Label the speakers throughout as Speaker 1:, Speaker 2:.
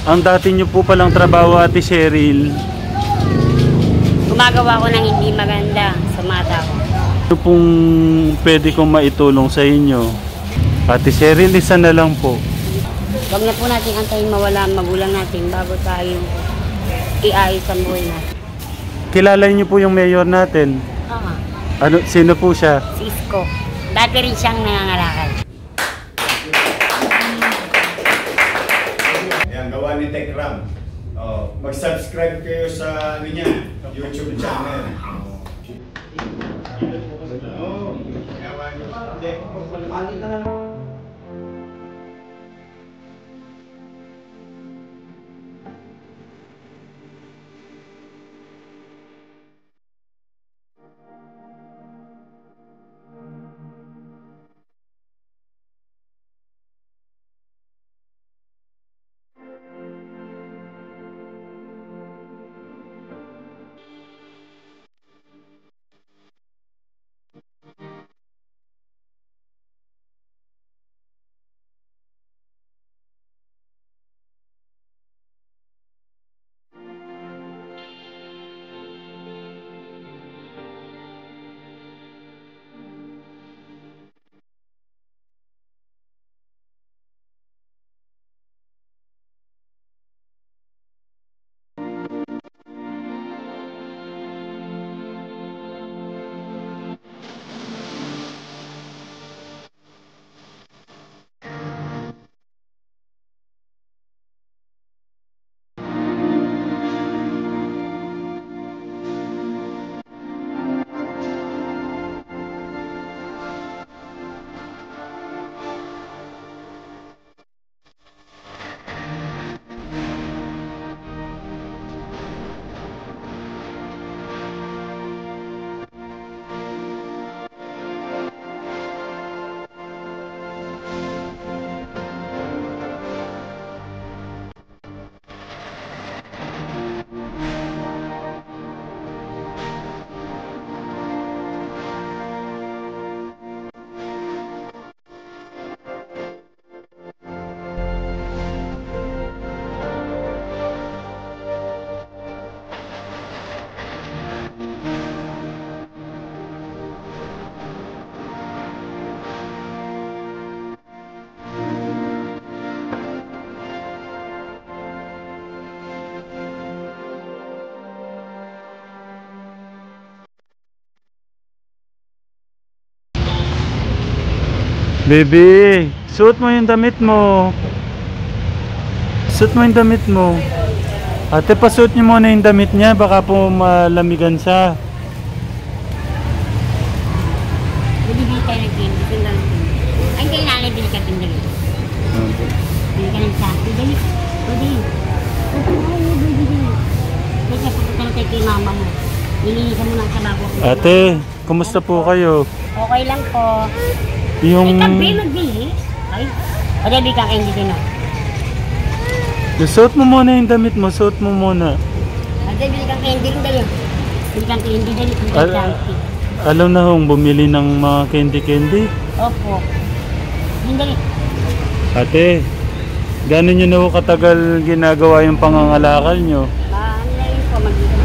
Speaker 1: ang dati nyo po palang trabaho, Ate Cheryl?
Speaker 2: Gumagawa ko ng hindi maganda sa mata ko.
Speaker 1: Ano pong pwede kong maitulong sa inyo? Ate Cheryl, isa na lang po.
Speaker 2: Huwag na po natin antayin mawala ang magulang natin bago tayo iayos ang buhay natin.
Speaker 1: Kilala niyo po yung mayor natin?
Speaker 2: Oo.
Speaker 1: Ano, sino po siya?
Speaker 2: Si Isko. Dati rin siyang nangangalakal.
Speaker 3: Ayan, gawa ni Tekram. Oh, mag-subscribe kayo sa ano niya, YouTube channel. Oh, gawa niyo.
Speaker 1: Baby, suot mo yung damit mo. Suot mo yung damit mo. Ate, pasuot niyo muna yung damit niya. Baka po malamigan siya.
Speaker 2: Bili tayo ng candy. Ay, kayo nanay, bili ka din dali. Bili ka ng sabi. Dali. Dali. Dali ka pupunta na tayo kay mama mo. Nilinisan mo lang sa bago.
Speaker 1: Ate, kumusta po kayo?
Speaker 2: Okay lang po.
Speaker 1: Yung...
Speaker 2: Ikabi, magbili. Ay, o dali ka candy din o.
Speaker 1: Suot mo muna yung damit mo. Suot mo muna.
Speaker 2: Dali, bili kang candy rin dali. Bili kang candy dali.
Speaker 1: Alam na hong bumili ng mga candy-candy?
Speaker 2: Opo. Hindi.
Speaker 1: Ate, gano'n nyo na ho katagal ginagawa yung pangangalakal nyo?
Speaker 2: Ano na yun po, mag-isang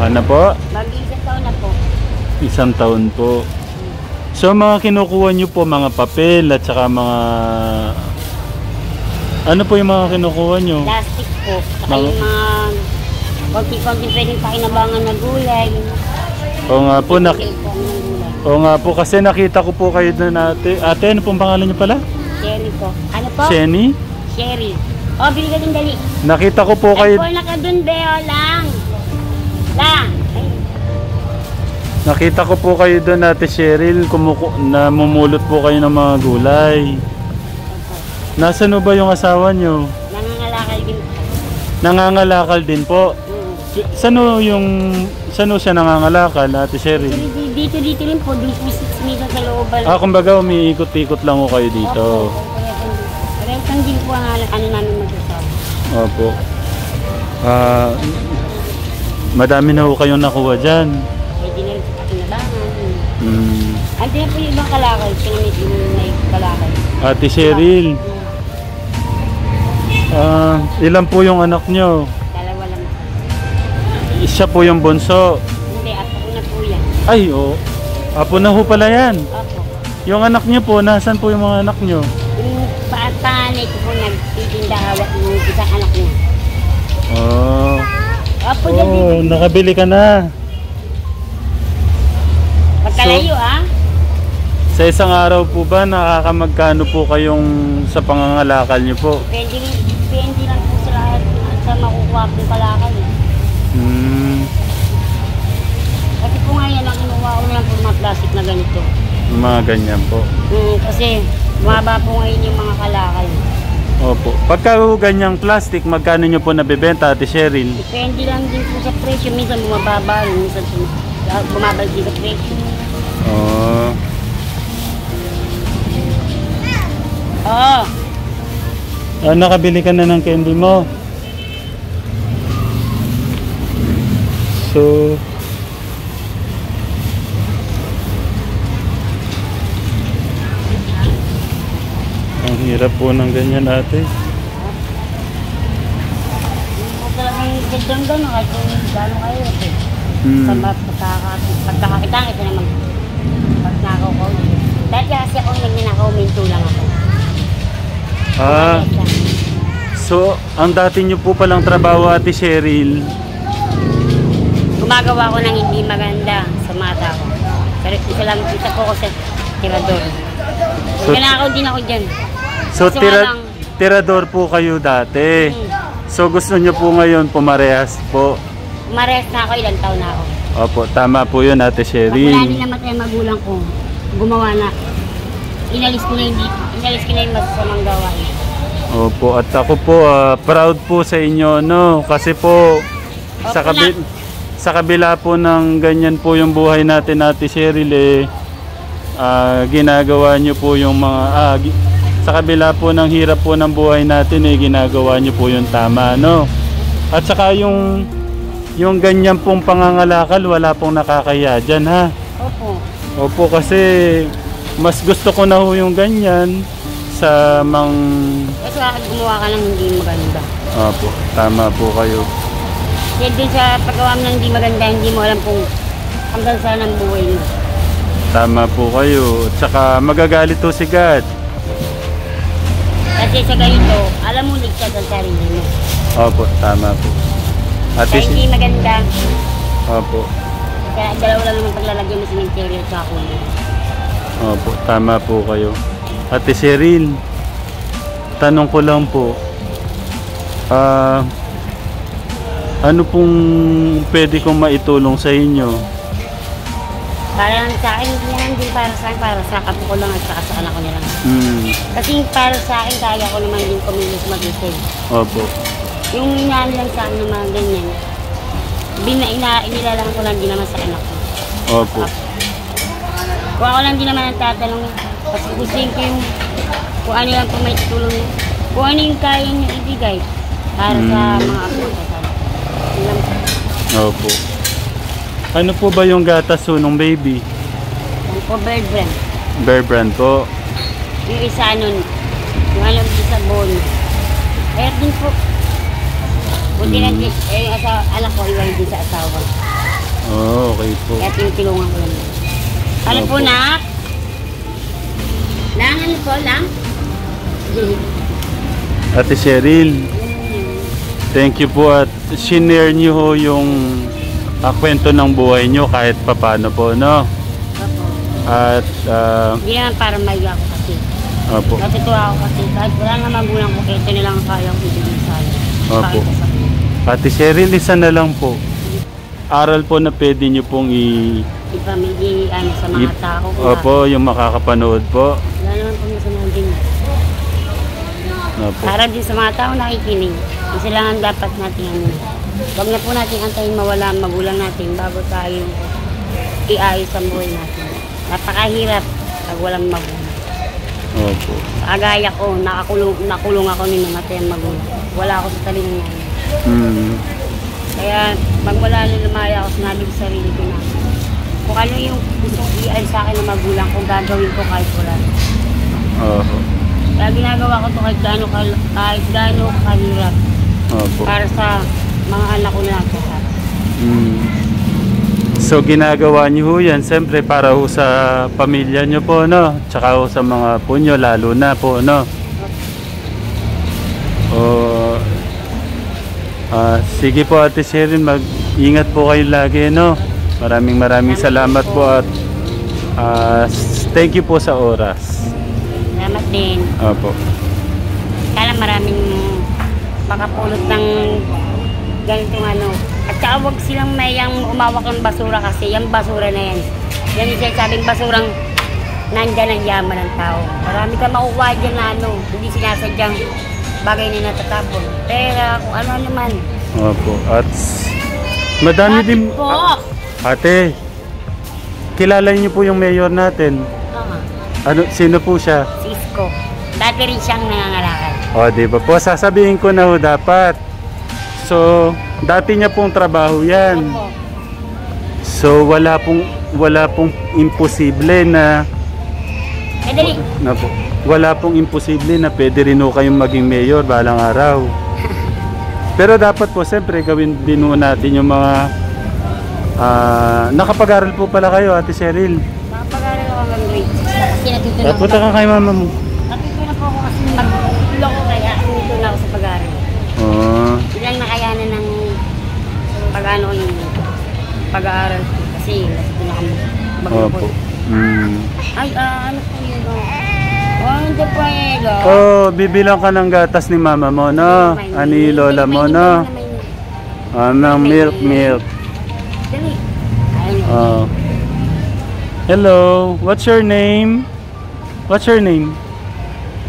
Speaker 1: Ano po?
Speaker 2: Mag-isang taon na po.
Speaker 1: Isang taon po. So mga kinukuha nyo po, mga papel at saka mga... Ano po yung mga kinukuha nyo?
Speaker 2: Plastic po. Saka yung mga konti-konti pwedeng pakinabangan na gulay.
Speaker 1: Oo nga po, oo nga po, kasi nakita ko po kayo doon ate. Ate, ano pong pangalan nyo pala?
Speaker 2: Sherry po. Ano po?
Speaker 1: Shenny?
Speaker 2: Sherry. O, bili ka din dali.
Speaker 1: Nakita ko po kayo...
Speaker 2: Ay po, nakadun beo lang. Lang. Ay.
Speaker 1: Nakita ko po kayo doon ate Cheryl, namumulot po kayo ng mga gulay. Nasaan ba yung asawa nyo?
Speaker 2: Nangangalakal din po.
Speaker 1: Nangangalakal din po. Saan siya nangangalakal, Ate Cheryl?
Speaker 2: Dito rin po, dun po 6 meters sa looban.
Speaker 1: Kumbaga umiikot-ikot lang ko kayo dito.
Speaker 2: Opo, parehas din po ang ano namin magsasabi.
Speaker 1: Opo. Madami na ho kayong nakuha dyan.
Speaker 2: Pwede na rin sa pakinabangan. Ante na po yung ibang kalakal, pinamit yung may kalakal.
Speaker 1: Ate Cheryl, Ilan po yung anak nyo?
Speaker 2: Dalawa lang.
Speaker 1: Siya po yung bunso.
Speaker 2: Hindi, apo ko na po yan.
Speaker 1: Ay, oo. Apo na ho pala yan.
Speaker 2: Opo.
Speaker 1: Yung anak nyo po, nasan po yung mga anak nyo?
Speaker 2: Yung panganay ko po nagtitinda hawak yung isang anak niya.
Speaker 1: Oh.
Speaker 2: Opo,
Speaker 1: Oh, nakabili ka na.
Speaker 2: pagkalayo
Speaker 1: Sa isang araw po ba, nakakamagkano po kayong sa pangangalakal nyo po?
Speaker 2: Depende lang po sa lahat sa makukuha pong kalakal. Kasi po ngayon, ang kinuha ko na lang po mga plastic na ganito.
Speaker 1: Mga ganyan po.
Speaker 2: Kasi bumaba po ngayon yung mga kalakal.
Speaker 1: Opo. Pagka po ganyang plastic, magkano nyo po nabibenta, Ate Cheryl?
Speaker 2: Depende lang din po sa presyo. Minsan bumababa, minsan bumabalik din sa presyo.
Speaker 1: Oh.
Speaker 2: Oo.
Speaker 1: Nakabili ka na ng candy mo. So, ang hirap po ng ganyan, ate.
Speaker 2: Talagang gandang gano'n kahit kung gano'n kayo. Sa pagkakakitang ito naman pagnakaw ko. Dahil kasi ako nagnanakaw, minto lang ako.
Speaker 1: So, ang dati nyo po palang trabaho, Ate Cheryl?
Speaker 2: Gumagawa ko ng hindi maganda sa mata ko. Pero isa po ko sa tirador. Nagnanakaw din ako dyan.
Speaker 1: So, tirador po kayo dati. So, gusto nyo po ngayon pumarehas po?
Speaker 2: Umarehas na ako, ilang taon na ako.
Speaker 1: Opo, tama po yun, Ate
Speaker 2: Pag wala
Speaker 1: Cheryl.
Speaker 2: din naman tayo magulang ko, gumawa na. Inalis ko na yung masasamang gawain.
Speaker 1: Opo, at ako po, proud po sa inyo, no? Kasi po, sa kabila po ng ganyan po yung buhay natin, Ate Cheryl, ginagawa nyo po yung mga, sa kabila po ng hirap po ng buhay natin, ginagawa nyo po yung tama, no? At saka yung ganyan pong pangangalakal, wala pong nakakaya dyan, ha?
Speaker 2: Opo.
Speaker 1: Opo, kasi mas gusto ko na ho yung ganyan sa
Speaker 2: Kasi gumawa ka ng hindi maganda.
Speaker 1: Opo, tama po kayo.
Speaker 2: Kaya din sa paggawa mo ng hindi maganda, hindi mo alam kung hanggang saan ang buhay mo.
Speaker 1: Tama po kayo. At saka magagalit to si God.
Speaker 2: Kasi sa ganito, alam mo ligtas ang sarili mo.
Speaker 1: Opo, tama po. At
Speaker 2: Kaya hindi maganda.
Speaker 1: Opo.
Speaker 2: Kaya dalawa lang naman paglalagyan mo sa interior sa kulay.
Speaker 1: Opo, tama po kayo. Ate Cheryl, tanong ko lang po. Ano pong pwede kong maitulong sa inyo?
Speaker 2: Para lang sa akin, hindi naman din para sa akin, para sa kapo ko lang at saka sa anak ko nilang. Kasi para sa akin, kaya ko naman din kumilos mag-isip.
Speaker 1: Opo.
Speaker 2: Yung inaan lang sa akin ng mga ganyan, inilalang ko lang din naman sa anak ko.
Speaker 1: Opo.
Speaker 2: Kung ako lang din naman ang tatanong, kasi gustuin ko yung kung ano lang po may tulong, kung ano yung kaya niyo ibigay para sa mga apo ko.
Speaker 1: Opo. Ano po ba yung gatas ng baby?
Speaker 2: Yung po Bear Brand.
Speaker 1: Bear Brand po.
Speaker 2: Yung isa nun, yung alam ko sa bon. Kaya din po. Buti lang din, alam ko, iwan din sa asawa.
Speaker 1: Oh, okay po.
Speaker 2: Kaya tinutulungan ko lang. Ano po, nak? Lang, ano po, lang?
Speaker 1: Ate Cheryl, thank you po at shinare niyo ho yung kwento ng buhay niyo kahit papano po, no?
Speaker 2: Opo.
Speaker 1: At,
Speaker 2: Hindi naman para maiga ako kasi.
Speaker 1: opo.
Speaker 2: Natutuwa ako kasi kahit wala nga magulang ko, ito nilang kaya ko ibigay sa akin.
Speaker 1: Opo. Ate Cheryl, isa na lang po. Aral po na pwede niyo pong
Speaker 2: Ipamigay sa mga tao ko.
Speaker 1: Opo, yung makakapanood po.
Speaker 2: Wala naman po masama din.
Speaker 1: Opo.
Speaker 2: Para din sa mga tao nakikinig. Kasi lang ang dapat natin ano. Huwag na po natin antayin mawala ang magulang natin bago tayo iayos ang buhay natin. Napakahirap pag walang magulang.
Speaker 1: Opo.
Speaker 2: Agaya ko, nakulong ako ni namatay ang magulang. Wala ako sa talingan niya. Kaya magmula nung lumaya ako, sinabi ko sa sarili ko na kung ano yung gusto i-aayos sa akin ng magulang ko, gagawin ko kahit wala.
Speaker 1: Opo.
Speaker 2: Kaya ginagawa ko to kahit gaano kahirap.
Speaker 1: Opo.
Speaker 2: Para sa mga anak ko na po.
Speaker 1: So ginagawa niyo ho yan siyempre para ho sa pamilya niyo po, no? Tsaka ho sa mga punyo lalo na po, no? Sige po Ate Sheryl, mag-ingat po kayo lagi, no? Maraming salamat po at thank you po sa oras.
Speaker 2: Salamat din.
Speaker 1: Opo.
Speaker 2: Kala maraming makapulot ng ganitong ano. At saka huwag silang mayang umawak ng basura kasi yung basura na yan. Yan yung sinasabing basurang nandyan ang yaman ng tao. Marami ka makukuha dyan na ano, hindi sinasadyang bagay na natatapon. Pero kung ano naman.
Speaker 1: Opo. At madami din...
Speaker 2: po!
Speaker 1: Ate, kilala niyo po yung mayor natin. Sino po siya?
Speaker 2: Si Isko. Dati rin siyang nangangalakal.
Speaker 1: O, di ba po? Sasabihin ko na ho dapat. So, dati niya pong trabaho yan.
Speaker 2: Opo.
Speaker 1: So, wala pong imposible na...
Speaker 2: Dali.
Speaker 1: Wala pong imposible na pwede rin ho kayong maging mayor balang araw. Pero dapat po, siyempre, gawin din ho natin yung mga... nakapag-aral po pala kayo, Ate Sheryl.
Speaker 2: Nakapag-aral ako hanggang grade 6. Kasi natutunan ko.
Speaker 1: Punta ka kay mama mo.
Speaker 2: Natutunan po ako kasi mag-loko kaya natutunan ako sa pag-aral. Ilang nakayanan ng pag-ano yung pag-aaral ko. Kasi natutunan ako mag-loko. Ay, ano po yun? Hindi po yun.
Speaker 1: Bibilang ka ng gatas ni mama mo, no? Ani lola mo, no? Ng milk.
Speaker 2: Dali.
Speaker 1: Hello, what's your name? What's your name?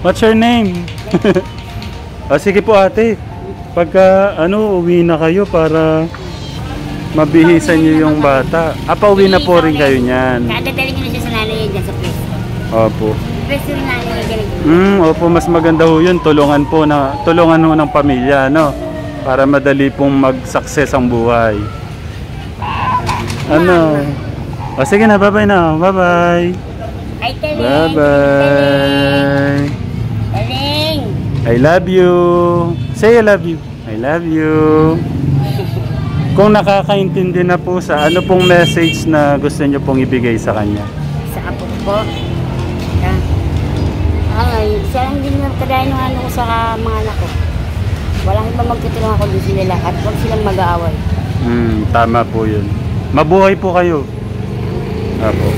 Speaker 1: What's your name? Sige po ate. Pagka uwi na kayo para mabihisan niyo yung bata. Pauwi na po rin kayo niyan.
Speaker 2: Kadadali ko na siya sa nanay niya dyan sa pwesto.
Speaker 1: Opo.
Speaker 2: Pwesto rin nanay niya dyan.
Speaker 1: Opo, mas maganda ho yun. Tulungan ho ng pamilya, no? Para madali pong mag-success ang buhay. Sige na, bye-bye na. Bye-bye.
Speaker 2: Ay, Taling.
Speaker 1: Bye-bye.
Speaker 2: Taling.
Speaker 1: I love you. Say I love you. I love you. Kung nakakaintindi na po sa ano pong message na gusto niyo pong ibigay sa kanya?
Speaker 2: Sa apo po. Siya lang din yung kadahin ng ano ko sa mga anak ko. Walang iba magtutulungan kundi sila at huwag silang mag-aaway.
Speaker 1: Tama po yun. Mabuhay po kayo. Apo.